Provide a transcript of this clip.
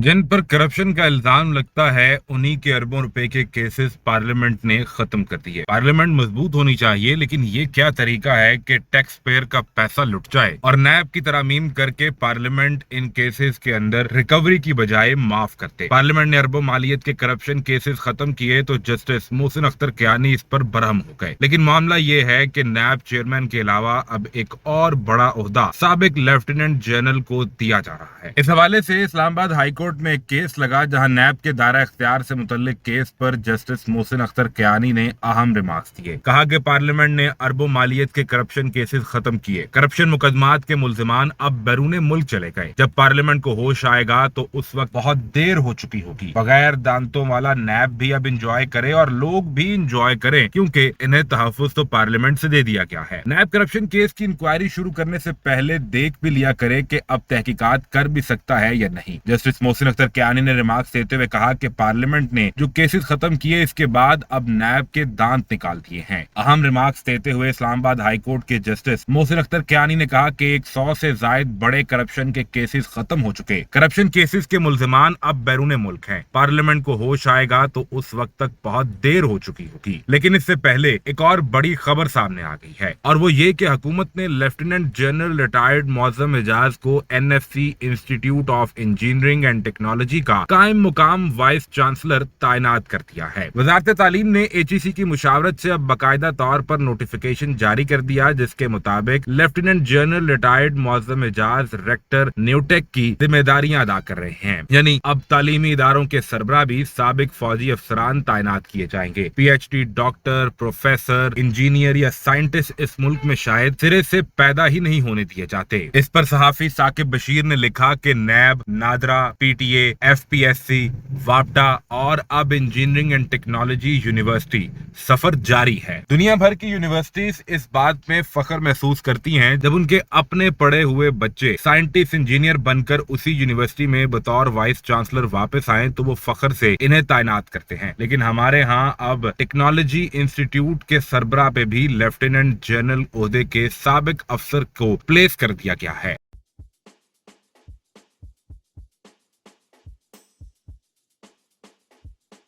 जिन पर करप्शन का इल्जाम लगता है उन्हीं के अरबों रुपए के केसेस पार्लियामेंट ने खत्म कर दिए। पार्लियामेंट मजबूत होनी चाहिए, लेकिन ये क्या तरीका है कि टैक्स पेयर का पैसा लुट जाए और नैब की तरमीम करके पार्लियामेंट इन केसेस के अंदर रिकवरी की बजाय माफ करते। पार्लियामेंट ने अरबों मालियत के करप्शन केसेस खत्म किए तो जस्टिस मोहसिन अख्तर कियानी इस पर बरहम हो गए। लेकिन मामला ये है कि नैब चेयरमैन के अलावा अब एक और बड़ा ओहदा साबिक लेफ्टिनेंट जनरल को दिया जा रहा है। इस हवाले से इस्लामाबाद हाई कोर्ट में एक केस लगा, जहां नैब के दायरा इख्तियार से मुतल्लिक केस पर जस्टिस मोहसिन अख्तर कियानी ने अहम रिमार्क्स दिए। कहा कि पार्लियामेंट ने अरबों मालियत के करप्शन केसेस खत्म किए। करप्शन मुकदमात के मुल्जिमान अब बैरून मुल्क चले गए। जब पार्लियामेंट को होश आएगा तो उस वक्त बहुत देर हो चुकी होगी। बगैर दांतों वाला नैब भी अब इंजॉय करे और लोग भी इंजॉय करें, क्योंकि इन्हें तहफ्फुज तो पार्लियामेंट से दे दिया गया है। नैब करप्शन केस की इंक्वायरी शुरू करने से पहले देख भी लिया करे कि अब तहकीकात कर भी सकता है या नहीं। जस्टिस मोहसिन अख्तर कियानी ने रिमार्क्स देते हुए कहा कि पार्लियामेंट ने जो केसेस खत्म किए, इसके बाद अब नैब के दांत निकाल दिए हैं। अहम रिमार्क्स देते हुए इस्लामाबाद हाई कोर्ट के जस्टिस मोहसिन अख्तर कियानी ने कहा कि 100 से जायद बड़े करप्शन के केसेस खत्म हो चुके। करप्शन केसेस के मुल्जिमान अब बैरून मुल्क हैं। पार्लियामेंट को होश आएगा तो उस वक्त तक बहुत देर हो चुकी होगी। लेकिन इससे पहले एक और बड़ी खबर सामने आ गई है, और वो ये कि हुकूमत ने lieutenant general retired Moazzam Ejaz को NFC institute of engineering and technology का कायम मुकाम वाइस चांसलर तैनात कर दिया है। वजारत तालीम ने एचईसी की मुशावरत से अब बाकायदा तौर पर नोटिफिकेशन जारी कर दिया, जिसके मुताबिक lieutenant general retired Moazzam Ejaz rector NUTECH की जिम्मेदारियां अदा कर रहे हैं। यानी अब तालीमी इदारों के सरबराह भी साबिक फौजी अफसरान तैनात किए जाएंगे। पीएचडी डॉक्टर, प्रोफेसर, इंजीनियर या साइंटिस्ट इस मुल्क में शायद सिरे से पैदा ही नहीं होने दिए जाते। इस पर सहाफी साकिब बशीर ने लिखा कि नैब, नादरा, पीटीए, एफपीएससी, वापडा और अब इंजीनियरिंग एंड टेक्नोलॉजी यूनिवर्सिटी सफर जारी है। दुनिया भर की यूनिवर्सिटीज इस बात में फख्र महसूस करती हैं जब उनके अपने पढ़े हुए बच्चे साइंटिस्ट, इंजीनियर बनकर उसी यूनिवर्सिटी में बतौर वाइस चांसलर वापस आए तो वो फख्र से इन्हें तैनात करते हैं। लेकिन हमारे यहाँ अब टेक्नोलॉजी इंस्टीट्यूट के सरबराह पे भी लेफ्टिनेंट जनरल ओहदे के साबिक अफसर को प्लेस कर दिया गया है।